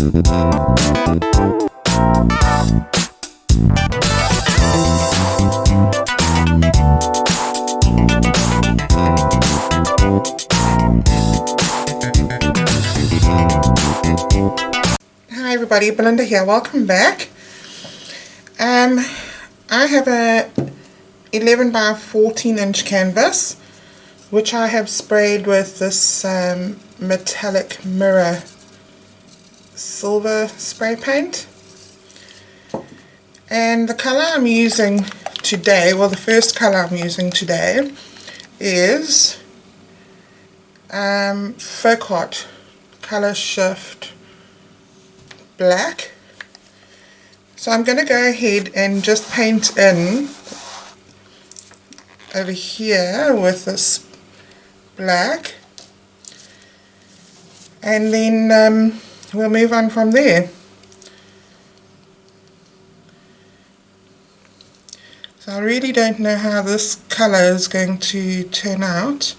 Hi everybody, Belinda here. Welcome back. I have a 11 by 14 inch canvas which I have sprayed with this metallic mirror silver spray paint, and the color I'm using today, well the first color I'm using today is Folk Art Color Shift Black. So I'm going to go ahead and just paint in over here with this black, and then we'll move on from there. So I really don't know how this colour is going to turn out.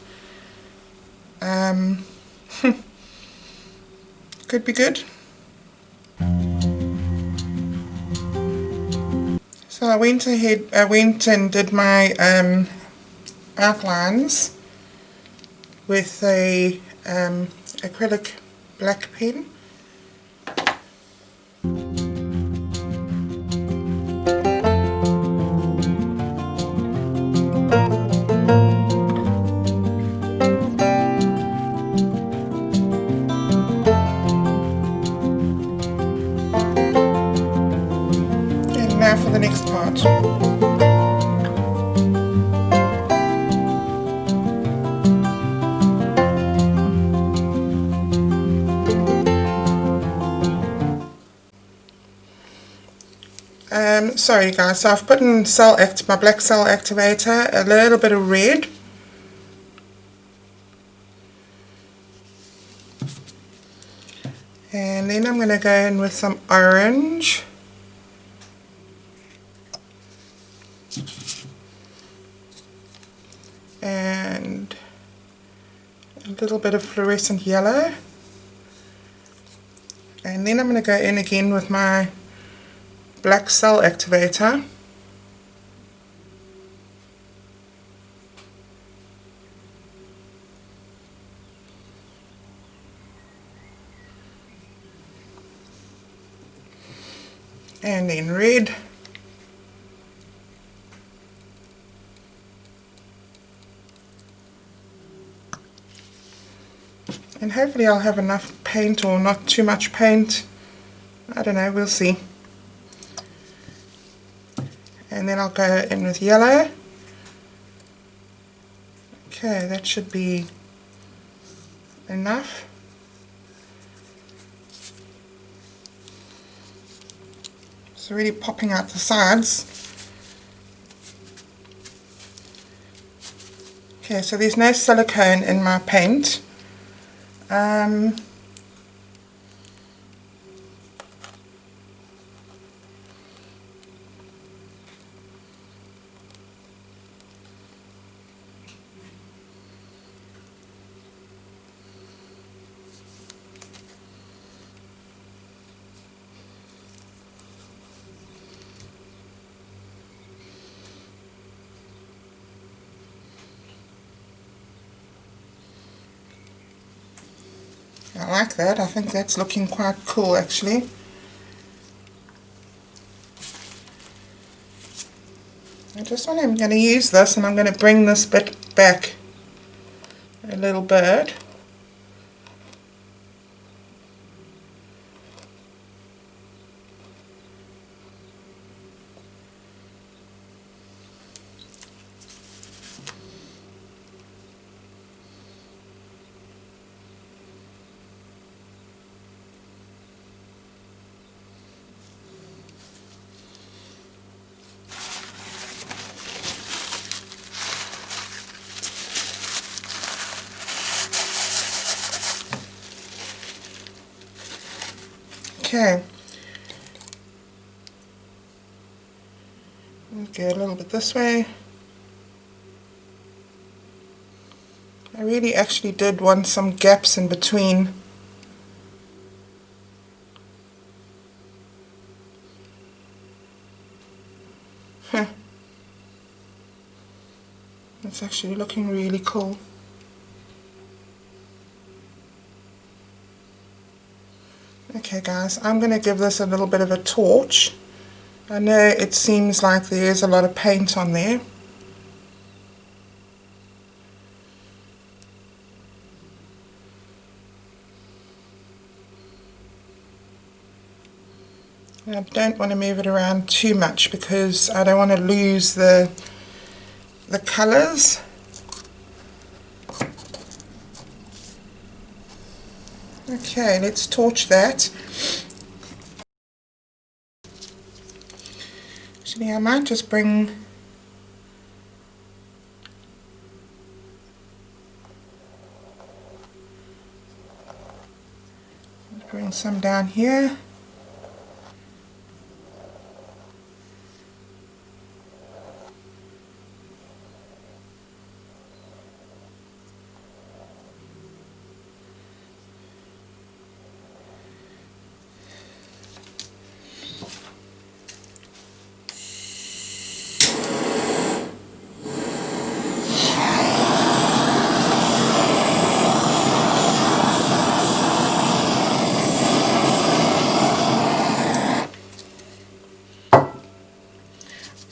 Could be good. So I went and did my outlines with a acrylic black pen. And now for the next part. Sorry guys, so I've put in my black cell activator, a little bit of red, and then I'm going to go in with some orange, and a little bit of fluorescent yellow, and then I'm going to go in again with my black cell activator, and then red, and hopefully I'll have enough paint or not too much paint. I don't know, we'll see. And then I'll go in with yellow. Okay, that should be enough. It's really popping out the sides. Okay, so there's no silicone in my paint. I like that. I think that's looking quite cool actually. I'm going to use this, and I'm going to bring this bit back a little bit. Okay, go a little bit this way. I really actually did want some gaps in between It's actually looking really cool. Okay guys, I'm going to give this a little bit of a torch. I know it seems like there is a lot of paint on there. I don't want to move it around too much because I don't want to lose the colours. Okay, let's torch that. Actually, I might just bring some down here.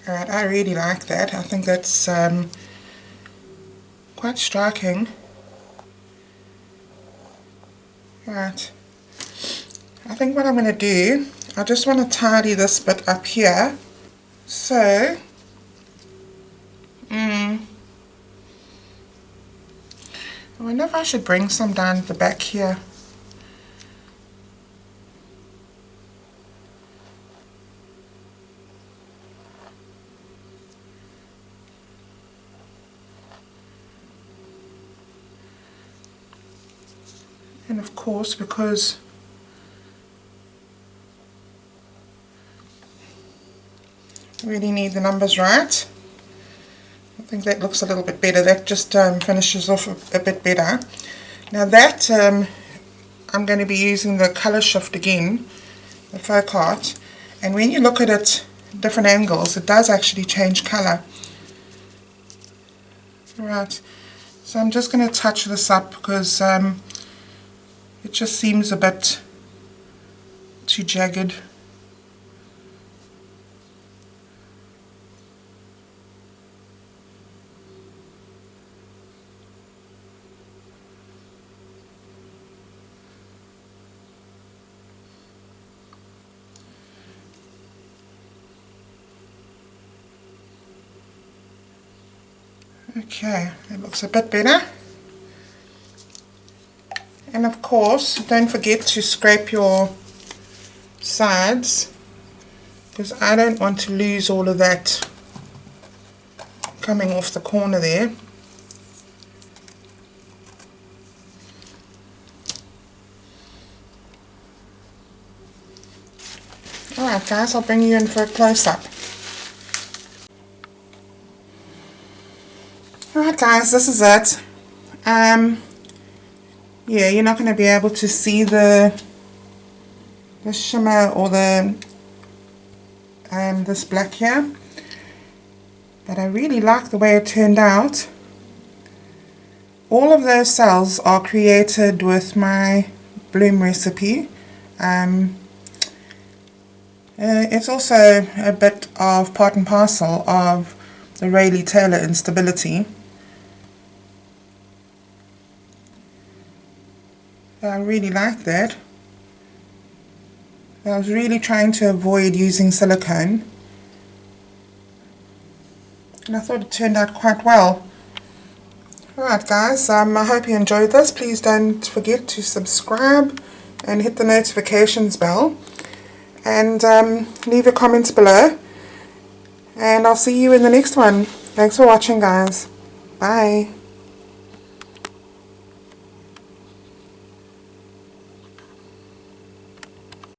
Alright, I really like that. I think that's quite striking. Right, I think what I'm going to do, I just want to tidy this bit up here. So, I wonder if I should bring some down at the back here. And of course, because I really need the numbers right, I think that looks a little bit better. That just finishes off a bit better. Now that I'm going to be using the color shift again, the Folk Art, and when you look at it different angles, it does actually change color. Right, so I'm just going to touch this up because it just seems a bit too jagged. Okay, it looks a bit better. And of course, don't forget to scrape your sides, because I don't want to lose all of that coming off the corner there. Alright guys, I'll bring you in for a close-up. Alright guys, this is it. Yeah, you're not going to be able to see the shimmer or the this black here, but I really like the way it turned out. All of those cells are created with my bloom recipe. It's also a bit of part and parcel of the Rayleigh Taylor instability. I really like that. I was really trying to avoid using silicone, and I thought it turned out quite well. Alright guys, I hope you enjoyed this. Please don't forget to subscribe and hit the notifications bell, and leave your comments below, and I'll see you in the next one. Thanks for watching guys. Bye.